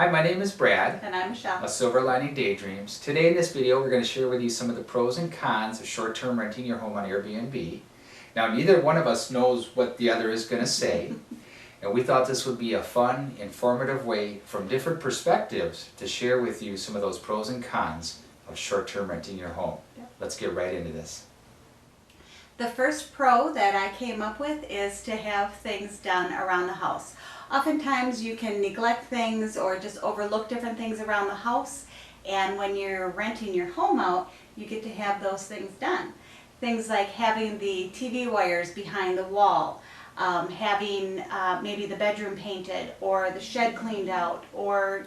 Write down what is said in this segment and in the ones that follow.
Hi, my name is Brad. And I'm Michelle. Of Silver Lining Daydreams. Today in this video we're going to share with you some of the pros and cons of short-term renting your home on Airbnb. Now neither one of us knows what the other is going to say, and we thought this would be a fun, informative way from different perspectives to share with you some of those pros and cons of short-term renting your home. Yep. Let's get right into this. The first pro that I came up with is to have things done around the house. Oftentimes you can neglect things or just overlook different things around the house, and when you're renting your home out, you get to have those things done. Things like having the TV wires behind the wall, having maybe the bedroom painted or the shed cleaned out, or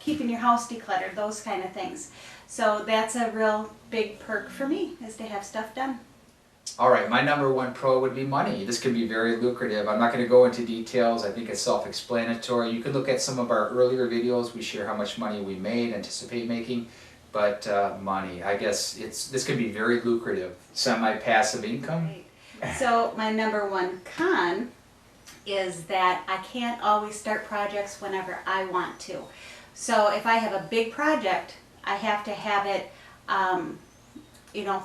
keeping your house decluttered, those kind of things. So that's a real big perk for me, is to have stuff done. Alright, my number one pro would be money. This can be very lucrative. I'm not going to go into details. I think it's self-explanatory. You can look at some of our earlier videos. We share how much money we made, anticipate making. But money, I guess this can be very lucrative. Semi-passive income. Right. So my number one con is that I can't always start projects whenever I want to. So if I have a big project, I have to have it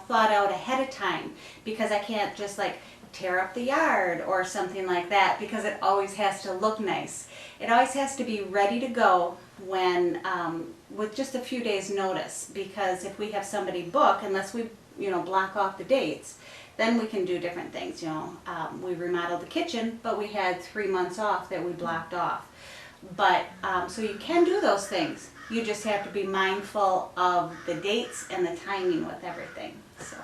thought out ahead of time, because I can't just like tear up the yard or something like that, because it always has to look nice. It always has to be ready to go when with just a few days notice, because if we have somebody book, unless we block off the dates, then we can do different things. We remodeled the kitchen, but we had 3 months off that we blocked off. But so you can do those things. You just have to be mindful of the dates and the timing with everything. So.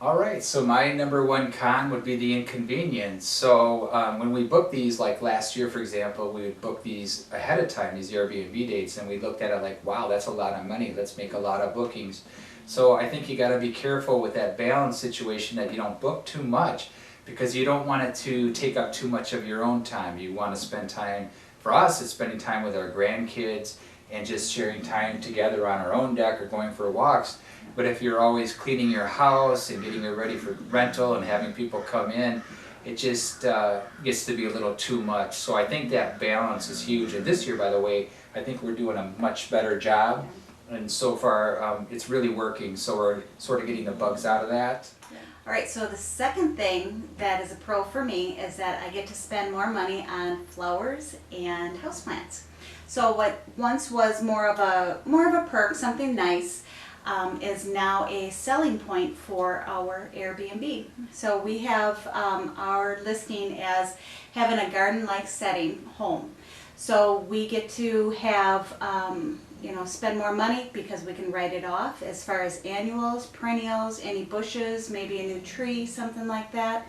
Alright, so my number one con would be the inconvenience. So when we book these, like last year for example, we would book these ahead of time, these Airbnb dates, and we looked at it like, wow, that's a lot of money, let's make a lot of bookings. So I think you got to be careful with that balance situation, that you don't book too much, because you don't want it to take up too much of your own time. You want to spend time, for us it's spending time with our grandkids and just sharing time together on our own deck or going for walks. But if you're always cleaning your house and getting it ready for rental and having people come in, it just gets to be a little too much. So I think that balance is huge. And this year, by the way, I think we're doing a much better job. And so far, it's really working. So we're sort of getting the bugs out of that. All right, so the second thing that is a pro for me is that I get to spend more money on flowers and houseplants. So what once was more of a perk, something nice, is now a selling point for our Airbnb. So we have our listing as having a garden-like setting home. So we get to have spend more money because we can write it off as far as annuals, perennials, any bushes, maybe a new tree, something like that.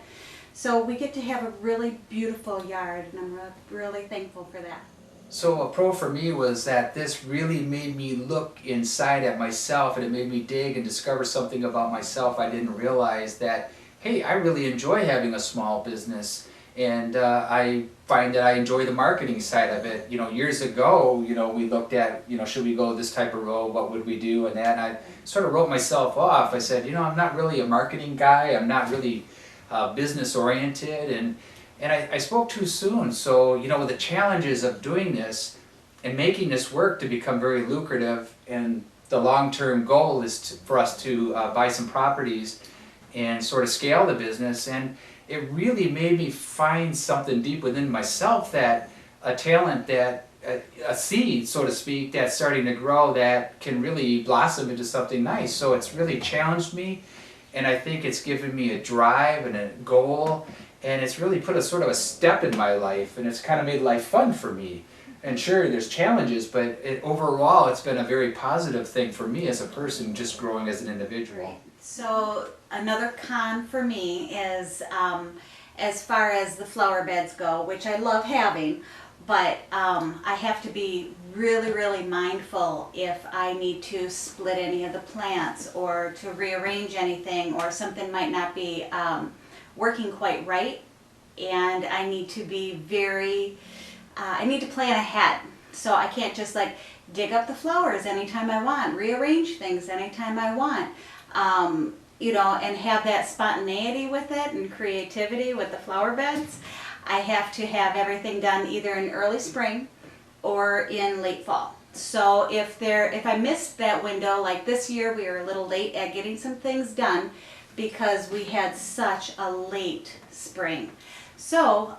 So we get to have a really beautiful yard, and I'm really thankful for that. So a pro for me was that this really made me look inside at myself, and it made me dig and discover something about myself I didn't realize, that, hey, I really enjoy having a small business. And I find that I enjoy the marketing side of it. Years ago, we looked at, should we go this type of road, what would we do, and that. And I sort of wrote myself off. I said, I'm not really a marketing guy. I'm not really business oriented, and I spoke too soon. So, with the challenges of doing this and making this work to become very lucrative, and the long-term goal is for us to buy some properties and sort of scale the business. And it really made me find something deep within myself, that a talent, that a seed, so to speak, that's starting to grow, that can really blossom into something nice. So it's really challenged me, and I think it's given me a drive and a goal, and it's really put a sort of a step in my life, and it's kind of made life fun for me. And sure, there's challenges, but overall it's been a very positive thing for me as a person, just growing as an individual. Right. So another con for me is as far as the flower beds go, which I love having, but I have to be really, really mindful if I need to split any of the plants or to rearrange anything, or something might not be working quite right, and I need to be I need to plan ahead. So I can't just like dig up the flowers anytime I want, rearrange things anytime I want. And have that spontaneity with it and creativity with the flower beds. I have to have everything done either in early spring or in late fall. So if I missed that window, like this year we were a little late at getting some things done because we had such a late spring. So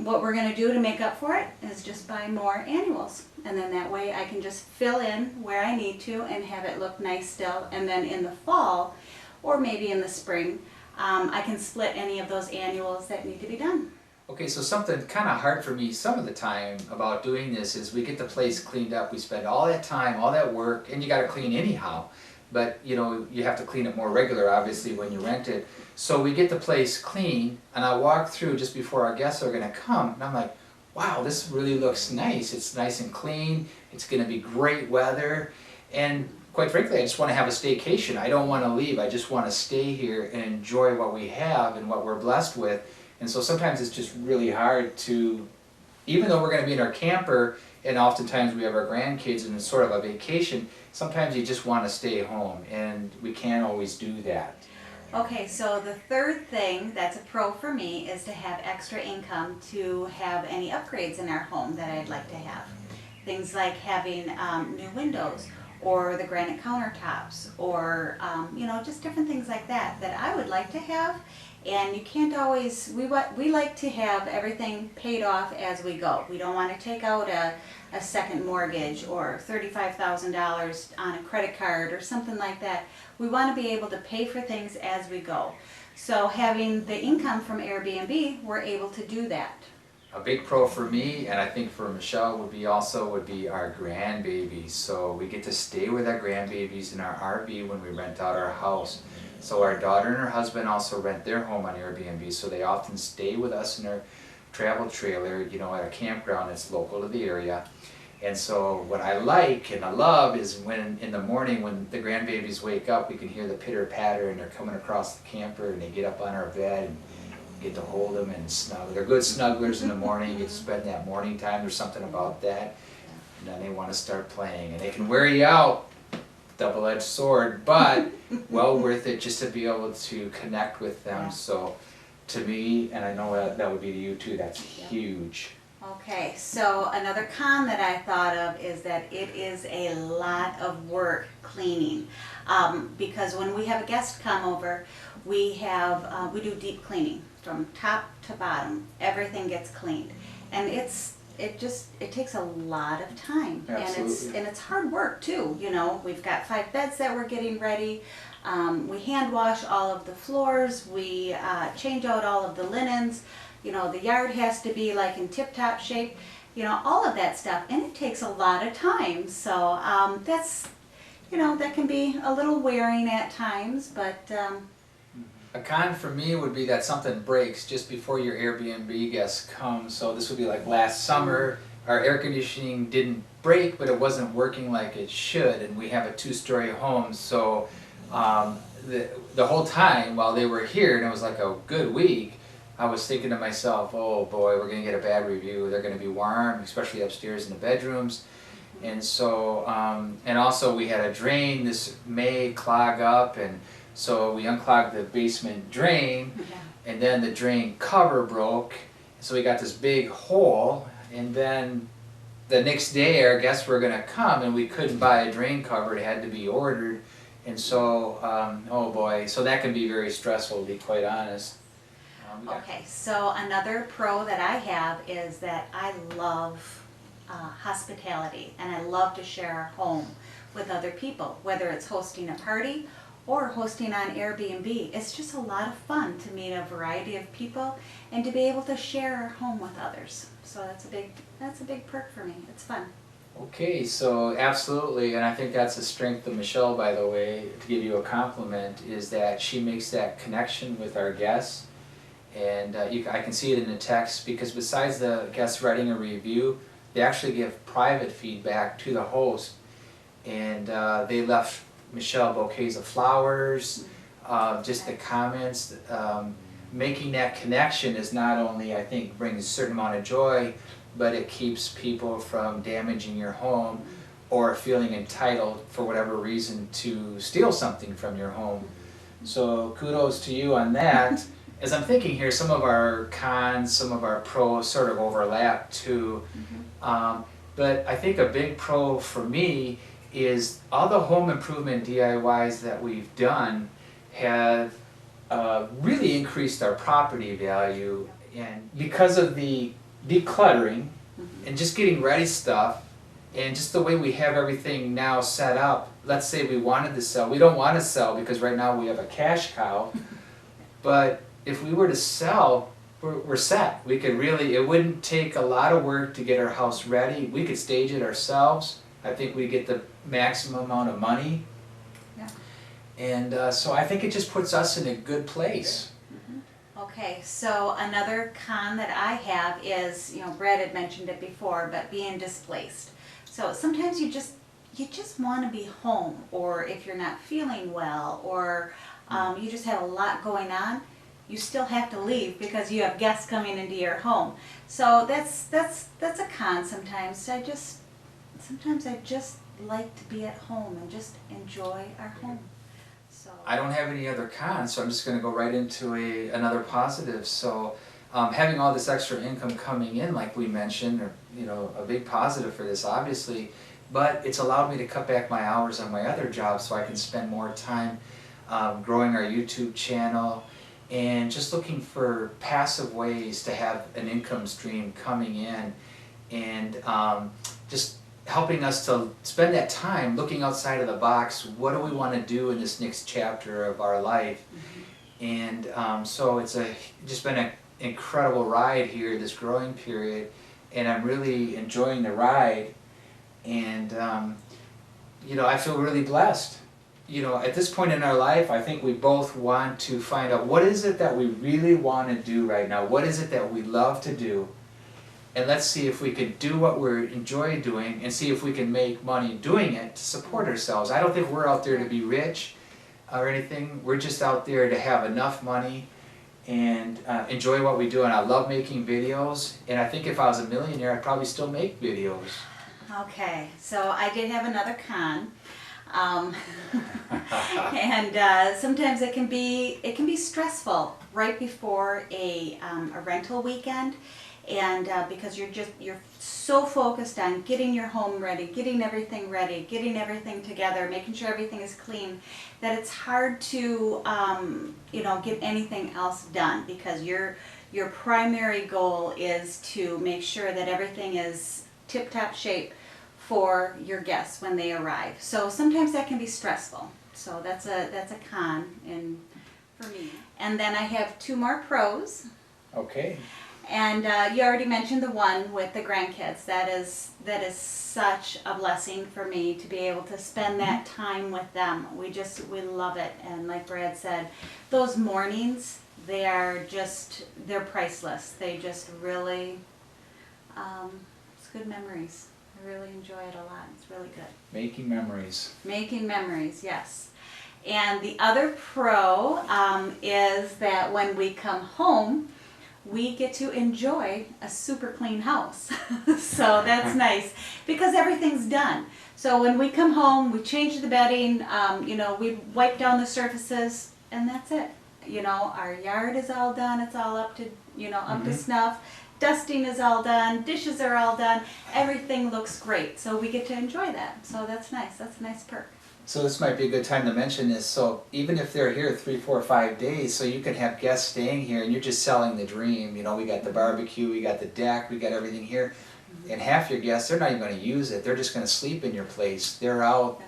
what we're going to do to make up for it is just buy more annuals, and then that way I can just fill in where I need to and have it look nice still, and then in the fall or maybe in the spring I can split any of those annuals that need to be done. Okay, so something kind of hard for me some of the time about doing this is we get the place cleaned up, we spend all that time, all that work, and you got to clean anyhow. But you know, you have to clean it more regular obviously when you rent it. So we get the place clean, and I walk through just before our guests are going to come, and I'm like, wow, this really looks nice. It's nice and clean, it's going to be great weather, and quite frankly I just want to have a staycation. I don't want to leave, I just want to stay here and enjoy what we have and what we're blessed with. And so sometimes it's just really hard to, even though we're going to be in our camper and oftentimes we have our grandkids and it's sort of a vacation, sometimes you just want to stay home, and we can't always do that. Okay, so the third thing that's a pro for me is to have extra income to have any upgrades in our home that I'd like to have. Things like having new windows, or the granite countertops, or you know, just different things like that that I would like to have. And you can't always, we like to have everything paid off as we go. We don't want to take out a second mortgage or $35,000 on a credit card or something like that. We want to be able to pay for things as we go. So having the income from Airbnb, we're able to do that. A big pro for me, and I think for Michelle, would be our grandbabies. So we get to stay with our grandbabies in our RV when we rent out our house. So our daughter and her husband also rent their home on Airbnb, so they often stay with us in our travel trailer, you know, at a campground that's local to the area. And so what I like and I love is when in the morning when the grandbabies wake up, we can hear the pitter patter and they're coming across the camper and they get up on our bed and get to hold them and snuggle. They're good snugglers in the morning. You get to spend that morning time. There's something about that. And then they want to start playing, and they can wear you out. Double-edged sword, but well worth it just to be able to connect with them. Yeah. So to me, and I know that would be to you too, that's huge. Okay, so another con that I thought of is that it is a lot of work cleaning. Because when we have a guest come over, we do deep cleaning from top to bottom. Everything gets cleaned, and it takes a lot of time. Absolutely. and it's hard work too. You know, we've got 5 beds that we're getting ready. We hand wash all of the floors. We change out all of the linens. You know, the yard has to be like in tip-top shape. You know, all of that stuff, and it takes a lot of time. So that's, you know, that can be a little wearing at times, but. A con for me would be that something breaks just before your Airbnb guests come. So this would be like last summer, our air conditioning didn't break, but it wasn't working like it should, and we have a 2-story home. So the whole time while they were here, and it was like a good week, I was thinking to myself, oh boy, we're going to get a bad review. They're going to be warm, especially upstairs in the bedrooms. And so, and also we had a drain this May clog up, and so we unclogged the basement drain, and then the drain cover broke, so we got this big hole, and then the next day our guests were going to come and we couldn't buy a drain cover, it had to be ordered, and so, oh boy, so that can be very stressful, to be quite honest. Okay, so another pro that I have is that I love hospitality, and I love to share our home with other people, whether it's hosting a party or hosting on Airbnb. It's just a lot of fun to meet a variety of people and to be able to share our home with others. So that's a big perk for me. It's fun. Okay, so absolutely, and I think that's the strength of Michelle, by the way, to give you a compliment, is that she makes that connection with our guests. And I can see it in the text, because besides the guests writing a review, they actually give private feedback to the host, and they left Michelle bouquets of flowers, just the comments. Making that connection is not only, I think, brings a certain amount of joy, but it keeps people from damaging your home or feeling entitled for whatever reason to steal something from your home. So kudos to you on that. As I'm thinking here, some of our cons, some of our pros sort of overlap too. But I think a big pro for me is all the home improvement DIYs that we've done have really increased our property value, and because of the decluttering and just getting ready stuff and just the way we have everything now set up. Let's say we wanted to sell, we don't want to sell because right now we have a cash cow, but if we were to sell, we're set. We could really, it wouldn't take a lot of work to get our house ready. We could stage it ourselves. I think we get the maximum amount of money. Yeah. And so I think it just puts us in a good place. Okay, so another con that I have is, Brad had mentioned it before, but being displaced. So sometimes you just want to be home, or if you're not feeling well, or you just have a lot going on, you still have to leave because you have guests coming into your home. So that's a con sometimes. Sometimes I just like to be at home and just enjoy our home. So I don't have any other cons, so I'm just going to go right into another positive. So having all this extra income coming in, like we mentioned, a big positive for this, obviously, but it's allowed me to cut back my hours on my other jobs so I can spend more time growing our YouTube channel and just looking for passive ways to have an income stream coming in, and just helping us to spend that time looking outside of the box. What do we want to do in this next chapter of our life? And so it's just been an incredible ride here, this growing period, and I'm really enjoying the ride. And I feel really blessed. At this point in our life, I think we both want to find out what is it that we really want to do right now. What is it that we love to do? And let's see if we can do what we enjoy doing and see if we can make money doing it to support ourselves. I don't think we're out there to be rich or anything. We're just out there to have enough money and enjoy what we do. And I love making videos. And I think if I was a millionaire, I'd probably still make videos. okay, so I did have another con. And sometimes it can be stressful right before a rental weekend, and because you're so focused on getting your home ready, getting everything together, making sure everything is clean, that it's hard to get anything else done, because your primary goal is to make sure that everything is tip-top shape for your guests when they arrive. So sometimes that can be stressful. So that's a con for me. And then I have two more pros. Okay. And you already mentioned the one with the grandkids. That is such a blessing for me to be able to spend that time with them. We love it. And like Brad said, those mornings, they're priceless. They just really, it's good memories. I really enjoy it a lot. It's really good. Making memories. Making memories, yes. And the other pro is that when we come home, we get to enjoy a super clean house. So that's nice because everything's done. So when we come home, we change the bedding, we wipe down the surfaces, and that's it. Our yard is all done. It's all up to, up to snuff. Dusting is all done, dishes are all done, everything looks great. So we get to enjoy that. So that's nice. That's a nice perk. So this might be a good time to mention this. So even if they're here 3, 4, 5 days, so you can have guests staying here and you're just selling the dream. We got the barbecue, we got the deck, we got everything here. And half your guests, they're not even going to use it. They're just going to sleep in your place. They're out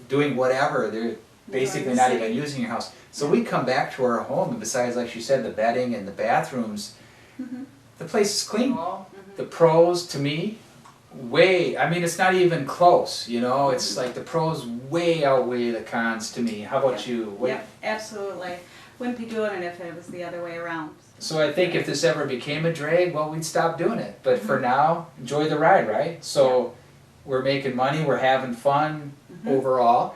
doing whatever. They're basically not even using your house. So we come back to our home, and besides, like you said, the bedding and the bathrooms, the place is clean. The pros, to me, it's not even close, it's like the pros way outweigh the cons to me. How about you? Yep, absolutely. Wouldn't be doing it if it was the other way around. So I think if this ever became a drag, well, we'd stop doing it. But for now, enjoy the ride, right? So we're making money, we're having fun overall.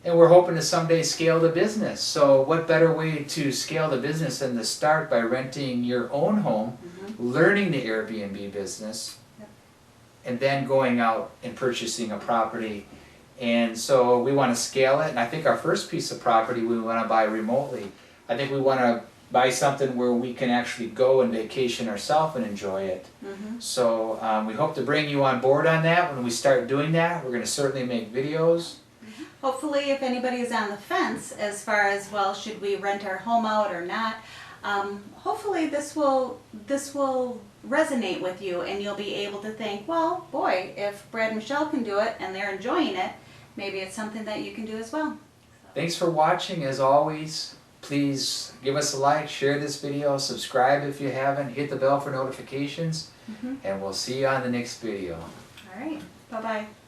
And we're hoping to someday scale the business. So what better way to scale the business than to start by renting your own home, learning the Airbnb business, and then going out and purchasing a property. And so we want to scale it. And I think our first piece of property we want to buy remotely. I think we want to buy something where we can actually go and vacation ourselves and enjoy it. So we hope to bring you on board on that when we start doing that. We're going to certainly make videos. Hopefully, if anybody is on the fence as far as, well, should we rent our home out or not, hopefully this will resonate with you, and you'll be able to think, well, boy, if Brad and Michelle can do it and they're enjoying it, maybe it's something that you can do as well. Thanks for watching. As always, please give us a like, share this video, subscribe if you haven't, hit the bell for notifications, and we'll see you on the next video. All right. Bye-bye.